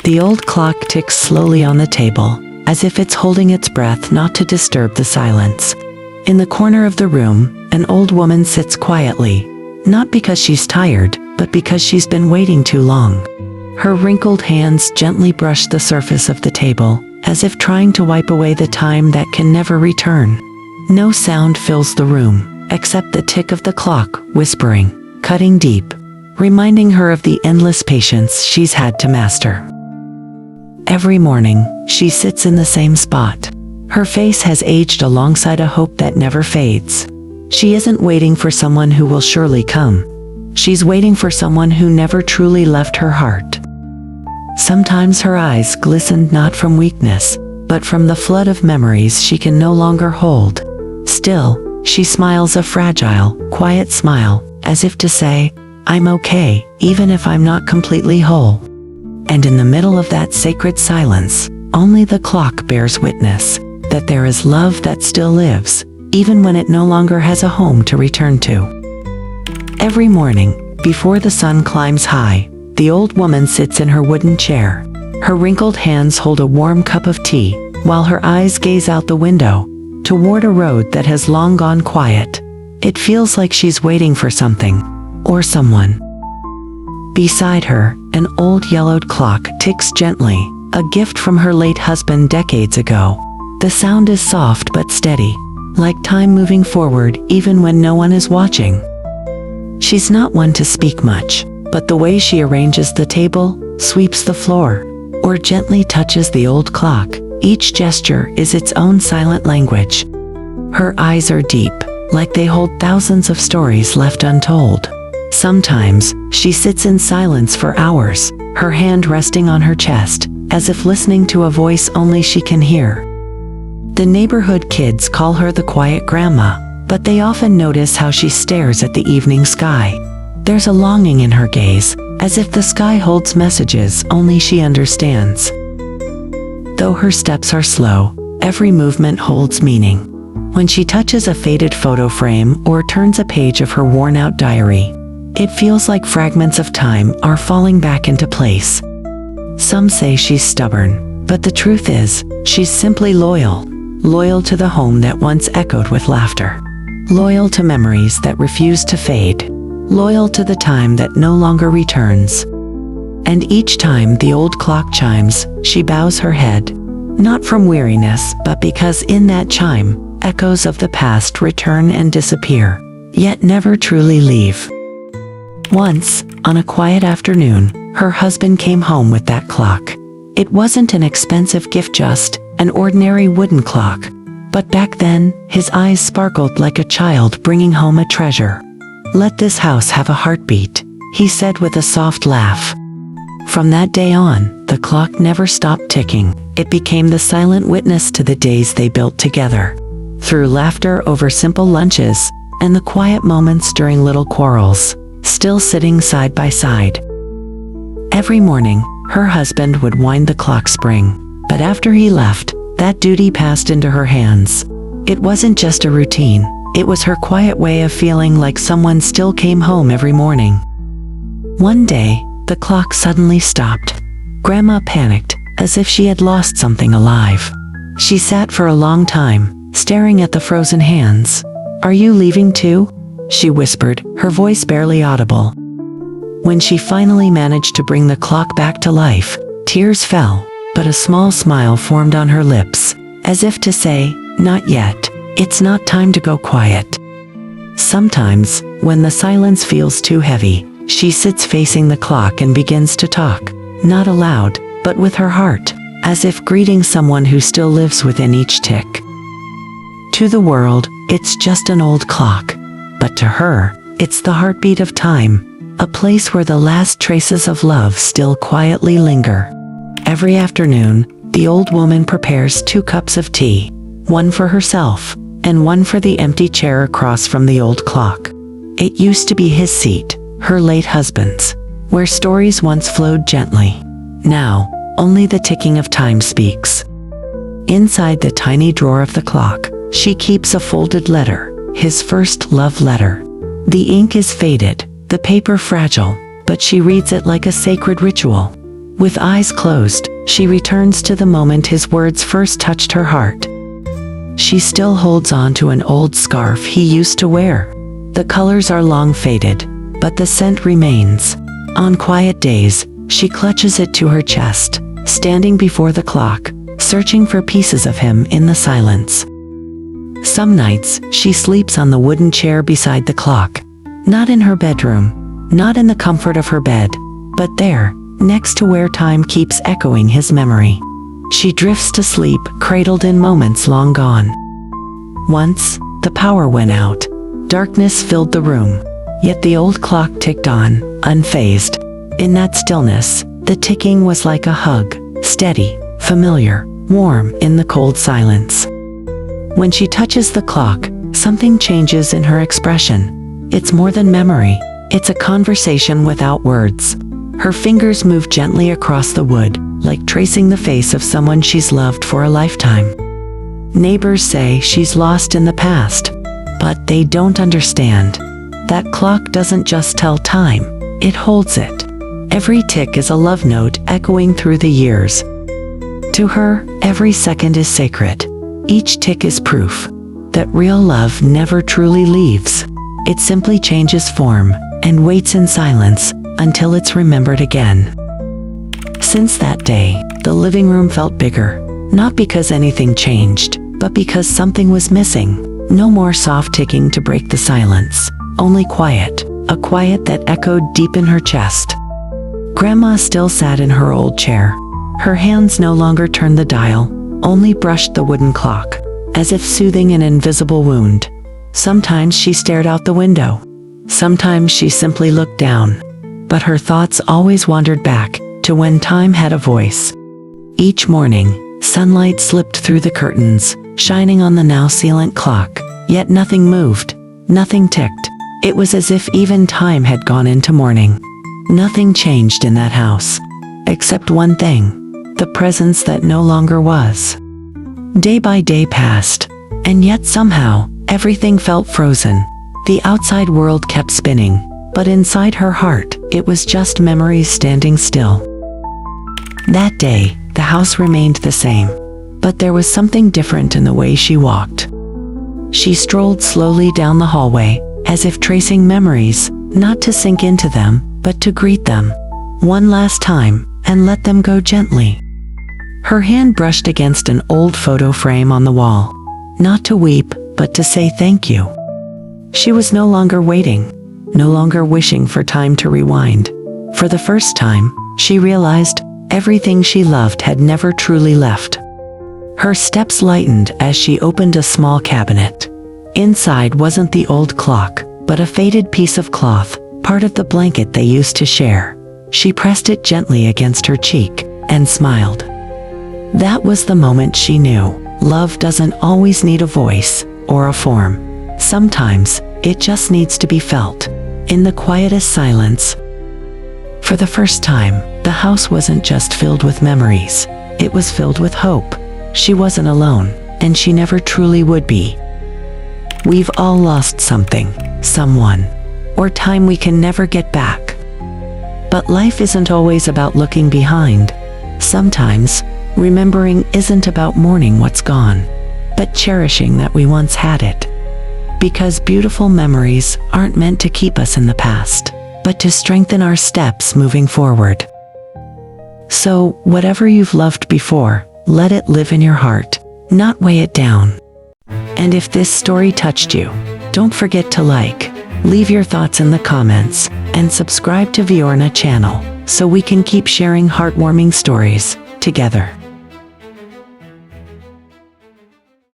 The old clock ticks slowly on the table, as if it's holding its breath not to disturb the silence. In the corner of the room, an old woman sits quietly, not because she's tired, but because she's been waiting too long. Her wrinkled hands gently brush the surface of the table, as if trying to wipe away the time that can never return. No sound fills the room, except the tick of the clock, whispering, cutting deep, reminding her of the endless patience she's had to master. Every morning, she sits in the same spot. Her face has aged alongside a hope that never fades. She isn't waiting for someone who will surely come. She's waiting for someone who never truly left her heart. Sometimes her eyes glisten not from weakness, but from the flood of memories she can no longer hold. Still, she smiles a fragile, quiet smile, as if to say, "I'm okay, even if I'm not completely whole." And in the middle of that sacred silence, only the clock bears witness that there is love that still lives, even when it no longer has a home to return to. Every morning, before the sun climbs high, the old woman sits in her wooden chair. Her wrinkled hands hold a warm cup of tea, while her eyes gaze out the window, toward a road that has long gone quiet. It feels like she's waiting for something, or someone. Beside her, an old yellowed clock ticks gently, a gift from her late husband decades ago. The sound is soft but steady, like time moving forward even when no one is watching. She's not one to speak much, but the way she arranges the table, sweeps the floor, or gently touches the old clock, each gesture is its own silent language. Her eyes are deep, like they hold thousands of stories left untold. Sometimes, she sits in silence for hours, her hand resting on her chest, as if listening to a voice only she can hear. The neighborhood kids call her the quiet grandma, but they often notice how she stares at the evening sky. There's a longing in her gaze, as if the sky holds messages only she understands. Though her steps are slow, every movement holds meaning. When she touches a faded photo frame or turns a page of her worn-out diary, it feels like fragments of time are falling back into place. Some say she's stubborn, but the truth is, she's simply loyal. Loyal to the home that once echoed with laughter. Loyal to memories that refuse to fade. Loyal to the time that no longer returns. And each time the old clock chimes, she bows her head. Not from weariness, but because in that chime, echoes of the past return and disappear, yet never truly leave. Once, on a quiet afternoon, her husband came home with that clock. It wasn't an expensive gift, just an ordinary wooden clock. But back then, his eyes sparkled like a child bringing home a treasure. "Let this house have a heartbeat," he said with a soft laugh. From that day on, the clock never stopped ticking. It became the silent witness to the days they built together. Through laughter over simple lunches, and the quiet moments during little quarrels, still sitting side by side. Every morning, her husband would wind the clock spring, but after he left, that duty passed into her hands. It wasn't just a routine, it was her quiet way of feeling like someone still came home every morning. One day, the clock suddenly stopped. Grandma panicked, as if she had lost something alive. She sat for a long time, staring at the frozen hands. "Are you leaving too?" she whispered, her voice barely audible. When she finally managed to bring the clock back to life, tears fell, but a small smile formed on her lips, as if to say, "Not yet. It's not time to go quiet." Sometimes, when the silence feels too heavy, she sits facing the clock and begins to talk, not aloud, but with her heart, as if greeting someone who still lives within each tick. To the world, it's just an old clock, but to her, it's the heartbeat of time, a place where the last traces of love still quietly linger. Every afternoon, the old woman prepares 2 cups of tea, one for herself, and one for the empty chair across from the old clock. It used to be his seat, her late husband's, where stories once flowed gently. Now, only the ticking of time speaks. Inside the tiny drawer of the clock, she keeps a folded letter, his first love letter. The ink is faded, the paper fragile, but she reads it like a sacred ritual. With eyes closed, she returns to the moment his words first touched her heart. She still holds on to an old scarf he used to wear. The colors are long faded, but the scent remains. On quiet days, she clutches it to her chest, standing before the clock, searching for pieces of him in the silence. Some nights, she sleeps on the wooden chair beside the clock. Not in her bedroom, not in the comfort of her bed, but there, next to where time keeps echoing his memory. She drifts to sleep, cradled in moments long gone. Once, the power went out. Darkness filled the room, yet the old clock ticked on, unfazed. In that stillness, the ticking was like a hug, steady, familiar, warm in the cold silence. When she touches the clock, something changes in her expression. It's more than memory, it's a conversation without words. Her fingers move gently across the wood, like tracing the face of someone she's loved for a lifetime. Neighbors say she's lost in the past, but they don't understand. That clock doesn't just tell time, it holds it. Every tick is a love note echoing through the years. To her, every second is sacred. Each tick is proof that real love never truly leaves. It simply changes form and waits in silence until it's remembered again. Since that day, the living room felt bigger, not because anything changed, but because something was missing. No more soft ticking to break the silence, only quiet, a quiet that echoed deep in her chest. Grandma still sat in her old chair. Her hands no longer turned the dial, only brushed the wooden clock, as if soothing an invisible wound. Sometimes she stared out the window. Sometimes she simply looked down. But her thoughts always wandered back to when time had a voice. Each morning, sunlight slipped through the curtains, shining on the now silent clock, yet nothing moved, nothing ticked. It was as if even time had gone into mourning. Nothing changed in that house, except one thing. The presence that no longer was. Day by day passed, and yet somehow, everything felt frozen. The outside world kept spinning, but inside her heart, it was just memories standing still. That day, the house remained the same, but there was something different in the way she walked. She strolled slowly down the hallway, as if tracing memories, not to sink into them, but to greet them. One last time, and let them go gently. Her hand brushed against an old photo frame on the wall, not to weep, but to say thank you. She was no longer waiting, no longer wishing for time to rewind. For the first time, she realized everything she loved had never truly left. Her steps lightened as she opened a small cabinet. Inside wasn't the old clock, but a faded piece of cloth, part of the blanket they used to share. She pressed it gently against her cheek, and smiled. That was the moment she knew, love doesn't always need a voice, or a form. Sometimes, it just needs to be felt, in the quietest silence. For the first time, the house wasn't just filled with memories, it was filled with hope. She wasn't alone, and she never truly would be. We've all lost something, someone, or time we can never get back. But life isn't always about looking behind. Sometimes, remembering isn't about mourning what's gone, but cherishing that we once had it. Because beautiful memories aren't meant to keep us in the past, but to strengthen our steps moving forward. So, whatever you've loved before, let it live in your heart, not weigh it down. And if this story touched you, don't forget to like, leave your thoughts in the comments, and subscribe to ViornaChannel, so we can keep sharing heartwarming stories together.